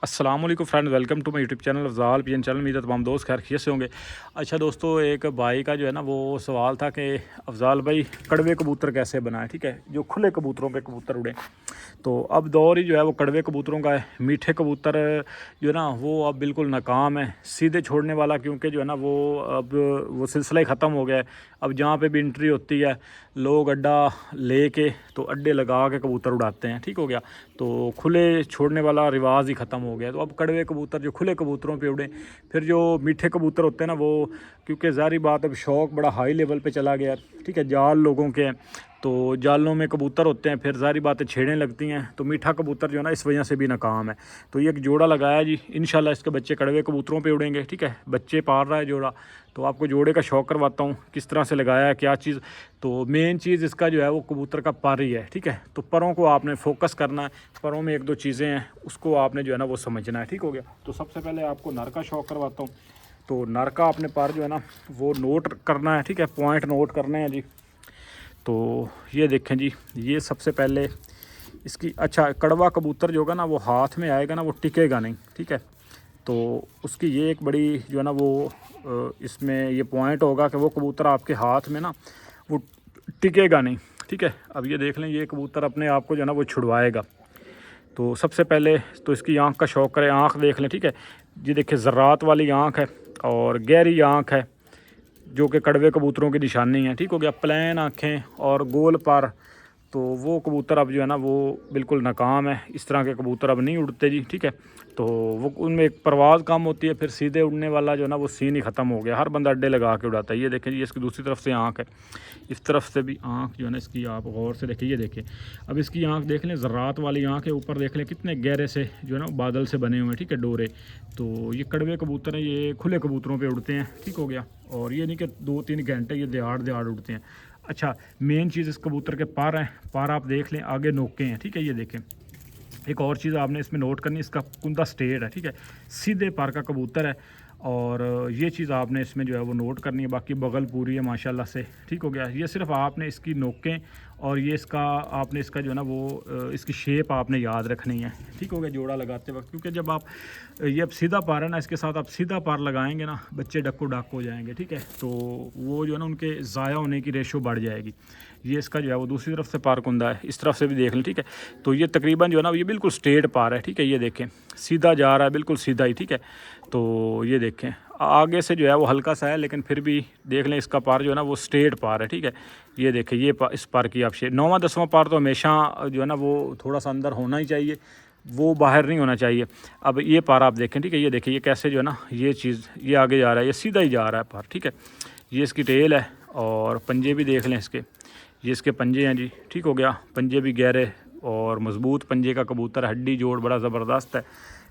अस्सलाम वालेकुम friend, welcome to my YouTube channel Afzal PN channel. मेरा तमाम दोस्त खैर खैरियत से होंगे। अच्छा दोस्तों, एक भाई का जो है ना वो सवाल था कि अफ़ज़ाल भाई कड़वे कबूतर कैसे बनाएं। ठीक है, जो खुले कबूतरों पे कबूतर उड़े। तो अब दौर ही जो है वो कड़वे कबूतरों का है। मीठे कबूतर जो है ना वो अब बिल्कुल नाकाम है सीधे छोड़ने वाला, क्योंकि जो है ना वो अब वो सिलसिला ही ख़त्म हो गया है। अब जहाँ पे भी एंट्री होती है लोग अड्डा लेके तो अड्डे लगा के कबूतर उड़ाते हैं। ठीक हो गया, तो खुले छोड़ने वाला रिवाज ही ख़त्म हो गया। तो अब कड़वे कबूतर जो खुले कबूतरों पे उड़े, फिर जो मीठे कबूतर होते हैं ना वो, क्योंकि ज़ाहिर बात अब शौक़ बड़ा हाई लेवल पे चला गया। ठीक है, जाल लोगों के हैं तो जालों में कबूतर होते हैं, फिर ज़ाहिर बातें छेड़ें लगती हैं, तो मीठा कबूतर जो है ना इस वजह से भी नाकाम है। तो ये एक जोड़ा लगाया जी, इंशाल्लाह इसके बच्चे कड़वे कबूतरों पे उड़ेंगे। ठीक है, बच्चे पाल रहा है जोड़ा, तो आपको जोड़े का शौक़ करवाता हूँ किस तरह से लगाया है क्या चीज़। तो मेन चीज़ इसका जो है वो कबूतर का पर ही है। ठीक है, तो परों को आपने फोकस करना है, परों में एक दो चीज़ें हैं उसको आपने जो है ना वो समझना है। ठीक हो गया, तो सबसे पहले आपको नर का शौक़ करवाता हूँ। तो नर का आपने पर जो है ना वो नोट करना है। ठीक है, पॉइंट नोट करने हैं जी। तो ये देखें जी, ये सबसे पहले इसकी, अच्छा कड़वा कबूतर जो होगा ना वो हाथ में आएगा ना वो टिकेगा नहीं। ठीक है, तो उसकी ये एक बड़ी जो है ना वो इसमें ये पॉइंट होगा कि वो कबूतर आपके हाथ में ना वो टिकेगा नहीं। ठीक है, अब ये देख लें, ये कबूतर अपने आप को जो है ना वो छुड़वाएगा। तो सबसे पहले तो इसकी आँख का शौक़ करें, आँख देख लें। ठीक है, ये देखिए ज़र्रात वाली आँख है और गहरी आँख है जो कि कड़वे कबूतरों की निशानी है। ठीक हो गया, प्लेन आँखें और गोल पर, तो वो कबूतर अब जो है ना वो बिल्कुल नाकाम है। इस तरह के कबूतर अब नहीं उड़ते जी। ठीक है, तो वो उनमें एक परवाज़ कम होती है, फिर सीधे उड़ने वाला जो है ना वो सीन ही ख़त्म हो गया। हर बंदा अड्डे लगा के उड़ाता है। ये देखें जी, इसकी दूसरी तरफ से आँख है, इस तरफ से भी आँख जो है ना इसकी, आप गौर से देखिए। ये देखें, अब इसकी आँख देख लें, ज़र्रात वाली आँख है, ऊपर देख लें कितने गहरे से जो है ना बादल से बने हुए हैं। ठीक है, डोरे। तो ये कड़वे कबूतर हैं, ये खुले कबूतरों पर उड़ते हैं। ठीक हो गया, और ये नहीं कि 2-3 घंटे ये दहाड़ उड़ते हैं। अच्छा, मेन चीज़ इस कबूतर के पर हैं, पर आप देख लें आगे नोके हैं। ठीक है, ये देखें, एक और चीज़ आपने इसमें नोट करनी, इसका कुंदा स्ट्रेट है। ठीक है, सीधे पर का कबूतर है, और ये चीज़ आपने इसमें जो है वो नोट करनी है। बाकी बगल पूरी है माशाल्लाह से। ठीक हो गया, ये सिर्फ आपने इसकी नोकें और ये इसका आपने इसका जो है ना वो इसकी शेप आपने याद रखनी है। ठीक हो गया, जोड़ा लगाते वक्त, क्योंकि जब आप ये अब सीधा पार है ना, इसके साथ आप सीधा पार लगाएंगे ना, बच्चे डक्को डाक हो जाएंगे। ठीक है, तो वो जो है ना उनके ज़ाया होने की रेशो बढ़ जाएगी। ये इसका जो है वो दूसरी तरफ से पार कुंदा है, इस तरफ से भी देख लें। ठीक है, तो ये तकरीबन जो है ना ये बिल्कुल स्ट्रेट पार है। ठीक है, ये देखें सीधा जा रहा है, बिल्कुल सीधा ही। ठीक है, तो ये देखें आगे से जो है वो हल्का सा है, लेकिन फिर भी देख लें इसका पार जो है ना वो स्ट्रेट पार है। ठीक है, ये देखें, ये इस पार की आप शेप 9वां-10वां पार तो हमेशा जो है ना वो थोड़ा सा अंदर होना ही चाहिए, वो बाहर नहीं होना चाहिए। अब ये पार आप देखें। ठीक है, ये देखिए, ये कैसे जो है ना ये चीज़ ये आगे जा रहा है, ये सीधा ही जा रहा है पार। ठीक है, ये इसकी टेल है, और पंजे भी देख लें इसके, ये इसके पंजे हैं जी। ठीक हो गया, पंजे भी गहरे और मज़बूत पंजे का कबूतर, हड्डी जोड़ बड़ा ज़बरदस्त है।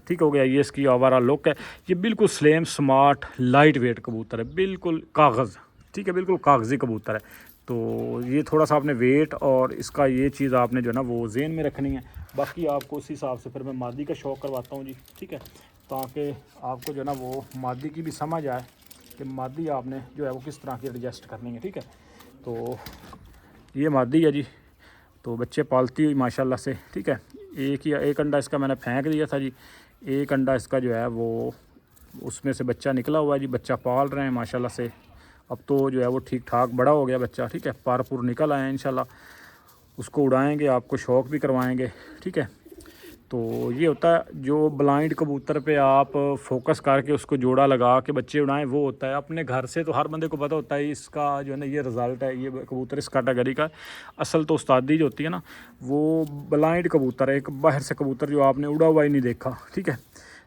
ठीक हो गया, ये इसकी ओवरऑल लुक है। ये बिल्कुल स्लिम स्मार्ट लाइट वेट कबूतर है, बिल्कुल कागज़। ठीक है, बिल्कुल कागज़ी कबूतर है। तो ये थोड़ा सा आपने वेट और इसका ये चीज़ आपने जो है ना वो ज़हन में रखनी है। बाकी आपको उस हिसाब से फिर मैं मादी का शौक़ करवाता हूँ जी। ठीक है, ताकि आपको जो है ना वो मादी की भी समझ आए कि मादी आपने जो है वो किस तरह की एडजस्ट करनी है। ठीक है, तो ये मादी है जी, तो बच्चे पालती हुई माशाल्लाह से। ठीक है, एक अंडा इसका मैंने फेंक दिया था जी, एक अंडा इसका जो है वो उसमें से बच्चा निकला हुआ है जी। बच्चा पाल रहे हैं माशाल्लाह से, अब तो जो है वो ठीक ठाक बड़ा हो गया बच्चा। ठीक है, पार निकल आए हैं इंशाल्लाह, उसको उड़ाएंगे, आपको शौक़ भी करवाएंगे। ठीक है, तो ये होता है जो ब्लाइंड कबूतर पे आप फोकस करके उसको जोड़ा लगा के बच्चे उड़ाएं, वो होता है। अपने घर से तो हर बंदे को पता होता है इसका जो है ना ये रिज़ल्ट है, ये कबूतर इस कैटेगरी का। असल तो उस्तादी जो होती है ना वो ब्लाइंड कबूतर है, एक बाहर से कबूतर जो आपने उड़ा हुआ ही नहीं देखा। ठीक है,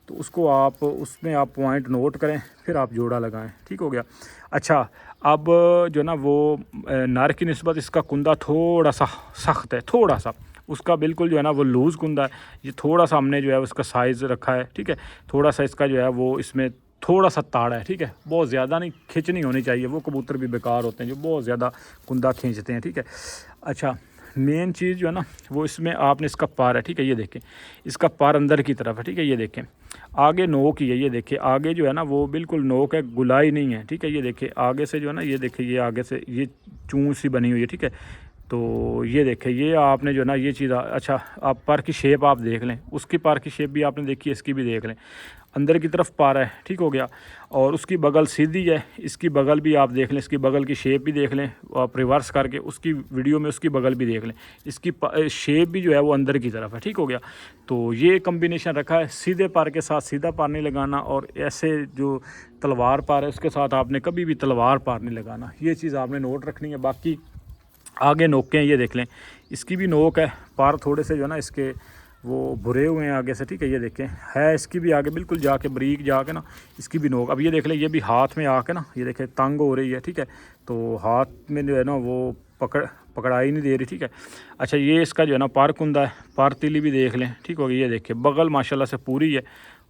तो उसको आप उसमें आप पॉइंट नोट करें, फिर आप जोड़ा लगाएं। ठीक हो गया। अच्छा, अब जो ना वो नर की निस्बत इसका कुंदा थोड़ा सा सख्त है, थोड़ा सा उसका बिल्कुल जो है ना वो लूज़ कुंदा है। ये थोड़ा सा हमने जो है उसका साइज़ रखा है। ठीक है, थोड़ा सा इसका जो है वो इसमें थोड़ा सा ताड़ा है। ठीक है, बहुत ज़्यादा नहीं, खिंचनी होनी चाहिए, वो कबूतर भी बेकार होते हैं जो बहुत ज़्यादा कुंदा खींचते हैं। ठीक है, अच्छा मेन चीज़ जो है ना वो इसमें आपने इसका पार है। ठीक है, ये देखें इसका पार अंदर की तरफ है। ठीक है, ये देखें आगे नोक ही है, ये देखिए आगे जो है ना वो बिल्कुल नोक है, गुलाई नहीं है। ठीक है, ये देखिए आगे से जो है ना, ये देखिए ये आगे से ये चूं सी बनी हुई है। ठीक है, तो ये देखें, ये आपने जो है ना ये चीज़ अच्छा आप पर की शेप आप देख लें, उसकी पर की शेप भी आपने देखी है, इसकी भी देख लें, अंदर की तरफ पार है, ठीक हो गया। और उसकी बगल सीधी है, इसकी बगल भी आप देख लें, इसकी बगल की शेप भी देख लें, आप रिवर्स करके उसकी वीडियो में उसकी बगल भी देख लें, इसकी शेप भी जो है वो अंदर की तरफ है, ठीक हो गया। तो ये कम्बिनेशन रखा है, सीधे पार के साथ सीधा पार नहीं लगाना, और ऐसे जो तलवार पार है उसके साथ आपने कभी भी तलवार पार नहीं लगाना, ये चीज़ आपने नोट रखनी है। बाकी आगे नोकें ये देख लें, इसकी भी नोक है, पार थोड़े से जो है ना इसके वो भुरे हुए हैं आगे से, ठीक है। ये देखें है इसकी भी आगे बिल्कुल जाके बारीक जाके ना इसकी भी नोक। अब ये देख लें, ये भी हाथ में आके ना ये देखें तंग हो रही है, ठीक है। तो हाथ में जो है ना वो पकड़ाई नहीं दे रही, ठीक है। अच्छा ये इसका जो है ना पार कुंदा है, पार तीली भी देख लें, ठीक हो गई। ये देखें बगल माशाल्लाह से पूरी है,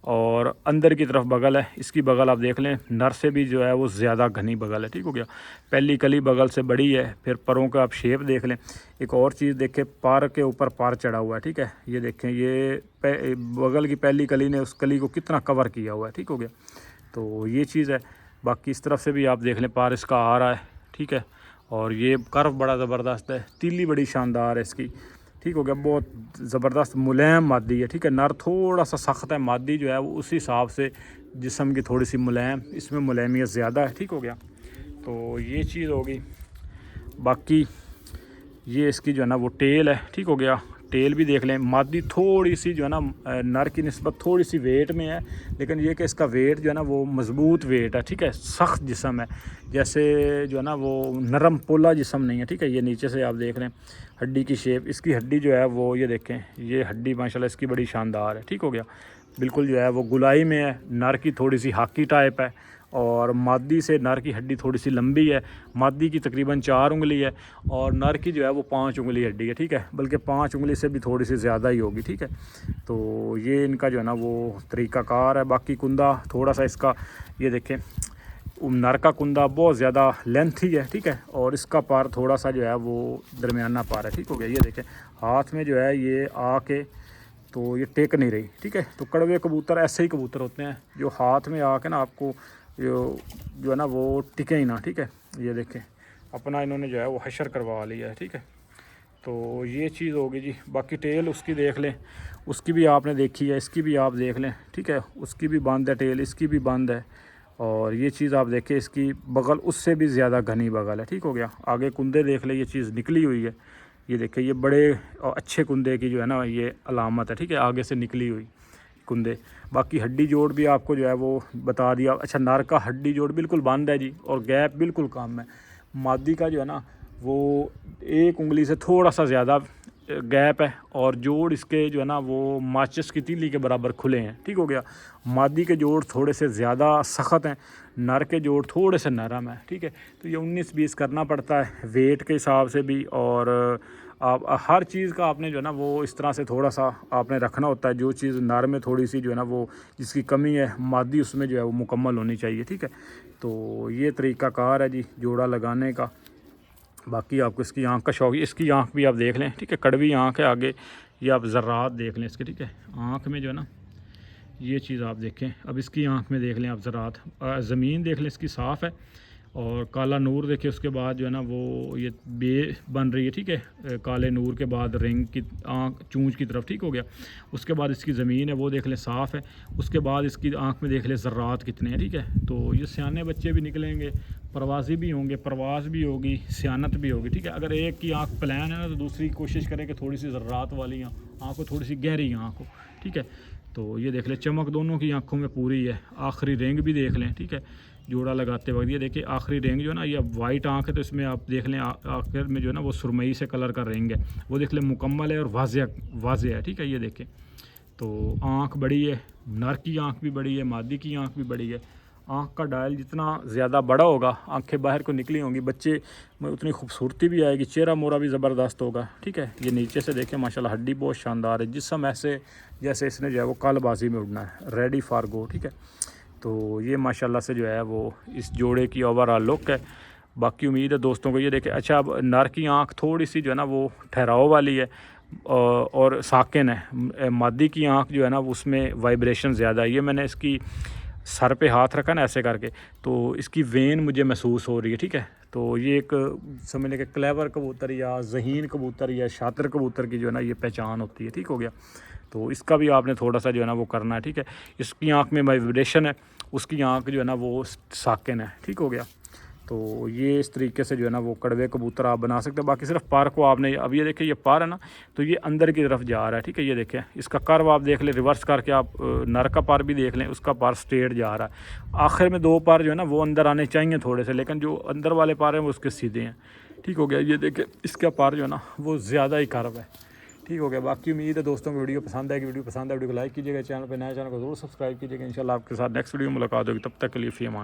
और अंदर की तरफ बगल है, इसकी बगल आप देख लें नर से भी जो है वो ज़्यादा घनी बगल है, ठीक हो गया। पहली कली बगल से बड़ी है, फिर परों का आप शेप देख लें। एक और चीज़ देखें, पार के ऊपर पार चढ़ा हुआ है, ठीक है। ये देखें ये बगल की पहली कली ने उस कली को कितना कवर किया हुआ है, ठीक हो गया। तो ये चीज़ है। बाकी इस तरफ से भी आप देख लें, पार इसका आ रहा है, ठीक है। और ये कर्व बड़ा ज़बरदस्त है, तीली बड़ी शानदार है इसकी, ठीक हो गया। बहुत ज़बरदस्त मुलायम मादी है, ठीक है। नर थोड़ा सा सख्त है, मादी जो है वो उस हिसाब से जिस्म की थोड़ी सी मुलायम, इसमें मुलायमियत ज़्यादा है, ठीक हो गया। तो ये चीज़ होगी। बाकी ये इसकी जो है ना वो टेल है, ठीक हो गया। टेल भी देख लें, मादी थोड़ी सी जो है ना नर की निस्बत थोड़ी सी वेट में है, लेकिन ये कि इसका वेट जो है ना वो मज़बूत वेट है, ठीक है। सख्त जिस्म है, जैसे जो है ना वो नरम पोला जिस्म नहीं है, ठीक है। ये नीचे से आप देख लें हड्डी की शेप, इसकी हड्डी जो है वो ये देखें, ये हड्डी माशाल्लाह इसकी बड़ी शानदार है, ठीक हो गया। बिल्कुल जो है वो गुलाई में है, नर की थोड़ी सी हाकी टाइप है, और मादी से नर की हड्डी थोड़ी सी लंबी है। मादी की तकरीबन 4 उंगली है, और नर की जो है वो 5 उंगली हड्डी है, ठीक है। बल्कि 5 उंगली से भी थोड़ी सी ज़्यादा ही होगी, ठीक है। तो ये इनका जो है ना वो तरीक़ाकार है। बाकी कुंदा थोड़ा सा इसका ये देखें, नर का कुंदा बहुत ज़्यादा लेंथी है, ठीक है। और इसका पार थोड़ा सा जो है वो दरमियाना पार है, ठीक हो गया। ये देखें हाथ में जो है ये आके तो ये टेक नहीं रही, ठीक है। तो कड़वे कबूतर ऐसे ही कबूतर होते हैं जो हाथ में आके ना आपको जो है ना वो टिके ही ना, ठीक है। ये देखें अपना इन्होंने जो है वो हशर करवा लिया है, ठीक है। तो ये चीज़ होगी जी। बाकी टेल उसकी देख लें, उसकी भी आपने देखी है, इसकी भी आप देख लें, ठीक है। उसकी भी बंद है टेल, इसकी भी बंद है। और ये चीज़ आप देखें, इसकी बगल उससे भी ज़्यादा घनी बगल है, ठीक हो गया। आगे कुंदे देख लें, ये चीज़ निकली हुई है, ये देखें ये बड़े और अच्छे कुंदे की जो है ना ये अलामत है, ठीक है, आगे से निकली हुई कुंदे। बाकी हड्डी जोड़ भी आपको जो है वो बता दिया। अच्छा नर का हड्डी जोड़ बिल्कुल बंद है जी, और गैप बिल्कुल कम है। मादी का जो है ना वो 1 उंगली से थोड़ा सा ज़्यादा गैप है, और जोड़ इसके जो है ना वो माचिस की तीली के बराबर खुले हैं, ठीक हो गया। मादी के जोड़ थोड़े से ज़्यादा सख्त हैं, नर के जोड़ थोड़े से नरम है, ठीक है। तो ये 19-20 करना पड़ता है वेट के हिसाब से भी, और आप हर चीज़ का आपने जो है ना वो इस तरह से थोड़ा सा आपने रखना होता है। जो चीज़ नर में थोड़ी सी जो है ना वो जिसकी कमी है, मादी उसमें जो है वो मुकम्मल होनी चाहिए, ठीक है। तो ये तरीक़ाकार है जी जोड़ा लगाने का। बाकी आपको इसकी आँख का शौक, इसकी आँख भी आप देख लें, ठीक है। कड़वी आँख है आगे, ये आप ज़र्रात देख लें इसके, ठीक है। आँख में जो है ना ये चीज़ आप देखें, अब इसकी आँख में देख लें आप ज़रात, ज़मीन देख लें इसकी साफ़ है, और काला नूर देखें। उसके बाद जो है ना वो ये बे बन रही है, ठीक है। काले नूर के बाद रिंग की आँख चूंच की तरफ, ठीक हो गया। उसके बाद इसकी ज़मीन है वो देख लें साफ़ है। उसके बाद इसकी आँख में देख लें ज़र्रात कितने हैं, ठीक है। तो ये सियाने बच्चे भी निकलेंगे, परवाज़ी भी होंगे, परवाज़ भी होगी, सियानत भी होगी, ठीक है। अगर एक की आँख प्लान है ना तो दूसरी कोशिश करें कि थोड़ी सी ज़र्रात वाली आँख हो, थोड़ी सी गहरी आँख हो, ठीक है। तो ये देख लें चमक दोनों की आँखों में पूरी है। आखिरी रिंग भी देख लें, ठीक है, जोड़ा लगाते वक्त। ये देखिए आखिरी रिंग जो है ना ये अब वाइट आँख है, तो इसमें आप देख लें आखिर में जो है ना वो सुरमई से कलर का रिंग है, वो देख लें मुकम्मल है और वाज़े है, ठीक है। ये देखें तो आँख बड़ी है, नर की आँख भी बड़ी है, मादी की आँख भी बड़ी है। आँख का डायल जितना ज़्यादा बड़ा होगा, आँखें बाहर को निकली होंगी, बच्चे में उतनी खूबसूरती भी आएगी, चेहरा मोरा भी ज़बरदस्त होगा, ठीक है। ये नीचे से देखें माशाल्लाह हड्डी बहुत शानदार है, जिस्म ऐसे जैसे इसने जो है वो कलबाजी में उड़ना है, रेडी फॉर गो, ठीक है। तो ये माशाल्लाह से जो है वो इस जोड़े की ओवरऑल लुक है। बाकी उम्मीद है दोस्तों को ये देखें। अच्छा अब नर की आँख थोड़ी सी जो है ना वो ठहराव वाली है और साकिन है। मादी की आँख जो है ना उसमें वाइब्रेशन ज़्यादा है। ये मैंने इसकी सर पे हाथ रखा ना ऐसे करके, तो इसकी वेन मुझे महसूस हो रही है, ठीक है। तो ये एक समझ लें कि क्लेवर कबूतर या ज़हीन कबूतर या शातिर कबूतर की जो है ना ये पहचान होती है। ठीक हो गया। तो इसका भी आपने थोड़ा सा जो है ना वो करना है। ठीक है, इसकी आँख में वाइब्रेशन है, उसकी आँख जो है ना वो साकिन है। ठीक हो गया। तो ये इस तरीके से जो है ना वो कड़वे कबूतर आप बना सकते हैं। बाकी सिर्फ पार को आपने, अब ये देखिए ये पार है ना, तो ये अंदर की तरफ जा रहा है। ठीक है, ये देखें इसका कर्व आप देख लें, रिवर्स करके आप नर का पार भी देख लें, उसका पार स्ट्रेट जा रहा है। आखिर में 2 पार जो है ना वो अंदर आने चाहिए थोड़े से, लेकिन जो अंदर वाले पार हैं वो उसके सीधे हैं। ठीक हो गया। ये देखें इसका पार जो है ना वो ज़्यादा ही कर्व है। ठीक हो गया। बाकी उम्मीद है दोस्तों को वीडियो पसंद आएगी। वीडियो पसंद है वीडियो को लाइक कीजिएगा, चैनल पर नया चैनल को जरूर सब्सक्राइब कीजिएगा। इंशाल्लाह आपके साथ नेक्स्ट वीडियो में मुलाकात होगी। तब तक के लिए फ़ी अमान।